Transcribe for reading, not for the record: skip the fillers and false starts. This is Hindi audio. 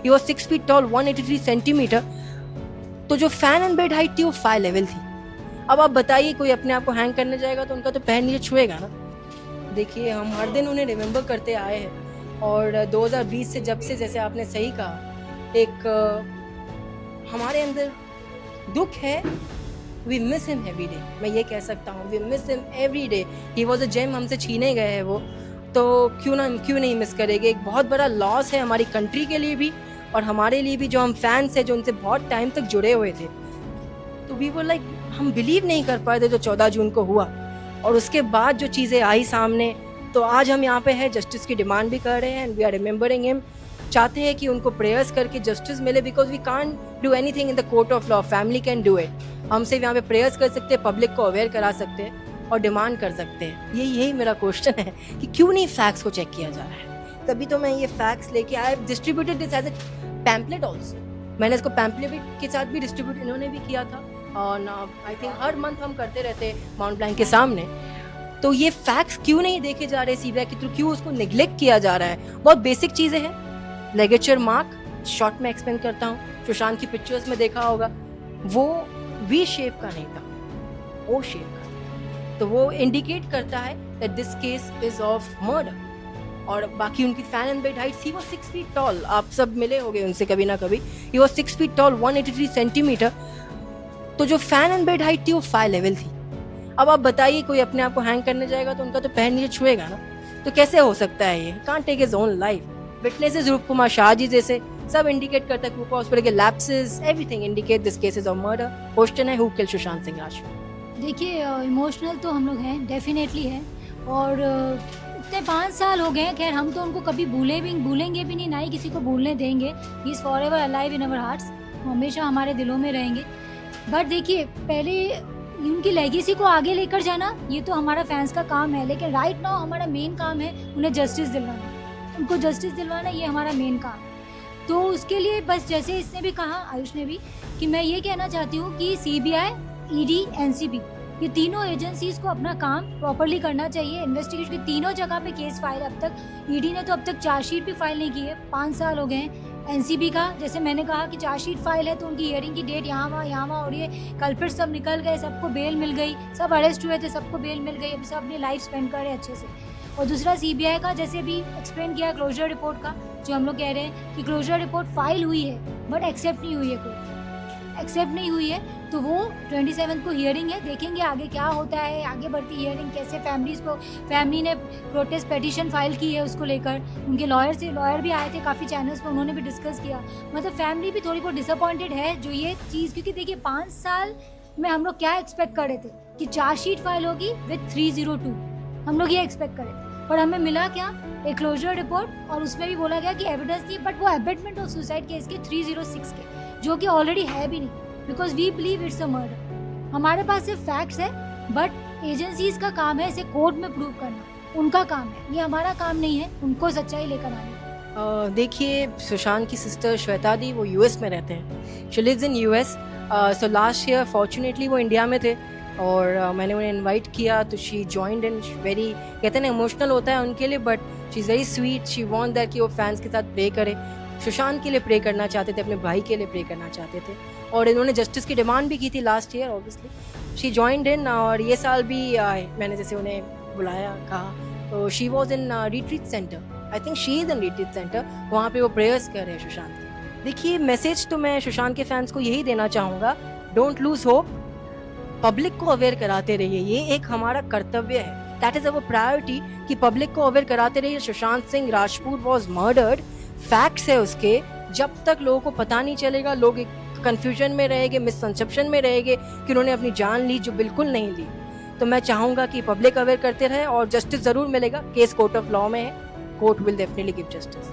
He was 6 feet tall, 183 centimetre. तो जो फैन एंड बेड हाइट थी वो 5 लेवल थी। अब आप बताइए, कोई अपने आप को हैंग करने जाएगा तो उनका तो पैर नीचे छुएगा ना। देखिए, हम हर दिन उन्हें रिमेंबर करते आए हैं, और 2020 से जब से, जैसे आपने सही कहा, एक हमारे अंदर दुख है। We miss him every day, मैं ये कह सकता हूँ, we miss him every day. He was a gem, हमसे छीने गए हैं वो, तो क्यों नहीं मिस करेंगे। एक बहुत बड़ा लॉस है हमारी कंट्री के लिए भी और हमारे लिए भी, जो हम फैंस हैं, जो उनसे बहुत टाइम तक जुड़े हुए थे। तो वी वर लाइक, हम बिलीव नहीं कर पाए थे जो 14 जून को हुआ, और उसके बाद जो चीज़ें आई सामने, तो आज हम यहाँ पे हैं, जस्टिस की डिमांड भी कर रहे हैं, and we are remembering him. चाहते हैं कि उनको प्रेयर्स करके जस्टिस मिले, because we can't do anything in the court of law, family can do it. हम सिर्फ यहाँ पे प्रेयर्स कर सकते हैं, पब्लिक को अवेयर करा सकते हैं और डिमांड कर सकते हैं। यही मेरा क्वेश्चन है कि क्यों नहीं फैक्ट्स को चेक किया जा रहा है। तभी तो मैं ये फैक्ट्स लेके, I have distributed this as a pamphlet also. मैंने इसको पैम्पलेट के साथ भी डिस्ट्रीब्यूट इन्होंने भी किया था, और आई थिंक हर मंथ हम करते रहते हैं माउंट ब्लैंक के सामने। तो ये फैक्ट्स क्यों नहीं देखे जा रहे सीबीआई के थ्रू, क्यों उसको निगलेक्ट किया जा रहा है। बहुत बेसिक चीज़ें हैं। लेगेचर मार्क, शॉर्ट में एक्सप्लेन करता हूँ, सुशांत की पिक्चर्स में देखा होगा, वो वी शेप का नहीं था, ओ शेप का। तो वो इंडिकेट करता है that this case is of murder. और बाकी उनकी fan and bed height, he was 6 feet tall, आप सब मिले होंगे उनसे कभी ना कभी। He was 6 feet tall, 183 centimetre. तो जो फैन एंड बेड हाइट थी वो 5 लेवल थी। अब आप बताइए, कोई अपने आप को हैंग करने जाएगा तो उनका तो पैर नीचे छुएगा ना। तो कैसे हो सकता है ये? Can't take his own life. Witnesses Roop Kumar Shah ji जैसे सब इंडिकेट करता है, कृपा हॉस्पिटल के lapses, everything indicate this cases of murder. Question है, हु किल सुशांत सिंह राजपूत? देखिए, इमोशनल तो हम लोग हैं, डेफिनेटली है। और इतने 5 साल हो गए हैं, खैर हम तो उनको कभी भूलेंगे भी नहीं, ना ही किसी को भूलने देंगे। He is for ever alive in our hearts, हमेशा हमारे दिलों में रहेंगे। बट देखिए, पहले उनकी लेगेसी को आगे लेकर जाना, ये तो हमारा फैंस का काम है, लेकिन राइट नाउ हमारा मेन काम है उन्हें जस्टिस दिलवाना। उनको जस्टिस दिलवाना, ये हमारा मेन काम है। तो उसके लिए बस, जैसे इसने भी कहा, आयुष ने भी, कि मैं ये कहना चाहती हूँ कि सीबीआई, ईडी, एनसीबी, ये तीनों एजेंसीज को अपना काम प्रॉपरली करना चाहिए। इन्वेस्टिगेशन की तीनों जगह पे केस फाइल, अब तक ईडी ने तो अब तक चार्जशीट भी फाइल नहीं की है, 5 साल हो गए हैं। एनसीबी का, जैसे मैंने कहा कि चार्जशीट फाइल है, तो उनकी हियरिंग की डेट यहाँ वहाँ और ये कल्प्रिट सब निकल गए, सबको बेल मिल गई, सब अरेस्ट हुए थे, सबको बेल मिल गई, अब सब अपनी लाइफ स्पेंड कर रहे हैं अच्छे से। और दूसरा सीबीआई का, जैसे भी एक्सप्लेन किया क्लोजर रिपोर्ट का, जो हम लोग कह रहे हैं कि क्लोजर रिपोर्ट फाइल हुई है बट एक्सेप्ट नहीं हुई है, कोई एक्सेप्ट नहीं हुई है, तो वो 27 को हियरिंग है, देखेंगे आगे क्या होता है, आगे बढ़ती हियरिंग कैसे। फैमिली ने प्रोटेस्ट पेटिशन फाइल की है उसको लेकर, उनके लॉयर भी आए थे काफ़ी चैनल्स पर, उन्होंने भी डिस्कस किया। मतलब फैमिली भी थोड़ी बहुत डिसअपॉइंटेड है जो ये चीज़, क्योंकि देखिए 5 साल में हम लोग क्या एक्सपेक्ट कर रहे थे कि चार्जशीट फाइल होगी विथ 302, हम लोग ये एक्सपेक्ट कर रहे थे, पर हमें मिला क्या, एक क्लोजर रिपोर्ट, और उसमें भी बोला गया कि एविडेंस थी, बट वो अबेटमेंट ऑफ सुसाइड केस के 306 के, जो कि ऑलरेडी है भी नहीं, because we believe it's a murder. हमारे पास सिर्फ फैक्ट्स है, बट एजेंसीज का काम है इसे कोर्ट में प्रूव करना, उनका काम है, ये हमारा काम नहीं है उनको सच्चाई लेकर आना। देखिए, सुशांत की सिस्टर श्वेता दी, वो यूएस में रहते हैं, she lives in US. So last year fortunately वो इंडिया में थे, और मैंने उन्हें इनवाइट किया, तो शी जॉइंड इन। वेरी, कहते हैं ना, इमोशनल होता है उनके लिए, but she is very sweet. She want that कि वो फैंस के साथ प्रे करे, सुशांत के लिए प्रे करना चाहते थे, अपने भाई के लिए प्रे करना चाहते थे, और इन्होंने जस्टिस की डिमांड भी की थी last year. Obviously she joined in, और ये साल भी मैंने जैसे उन्हें बुलाया, कहा, तो she was in retreat centre, I think she is in retreat centre, वहाँ पे वो प्रेयर्स कर रहे हैं सुशांत के। देखिए, मैसेज तो मैं सुशांत के फैंस को यही देना चाहूँगा, डोंट लूज होप, पब्लिक को अवेयर कराते रहिए, ये एक हमारा कर्तव्य है, दैट इज अवर प्रायोरिटी, कि पब्लिक को अवेयर कराते रहिए। Sushant Singh Rajput was murdered, facts है उसके, जब तक लोगों को पता नहीं चलेगा, लोग एक कंफ्यूजन में रहेंगे, मिसकंसेप्शन में रहेंगे कि उन्होंने अपनी जान ली, जो बिल्कुल नहीं ली। तो मैं चाहूँगा कि पब्लिक अवेयर करते रहे, और जस्टिस ज़रूर मिलेगा, केस कोर्ट ऑफ लॉ में है, court will definitely give justice.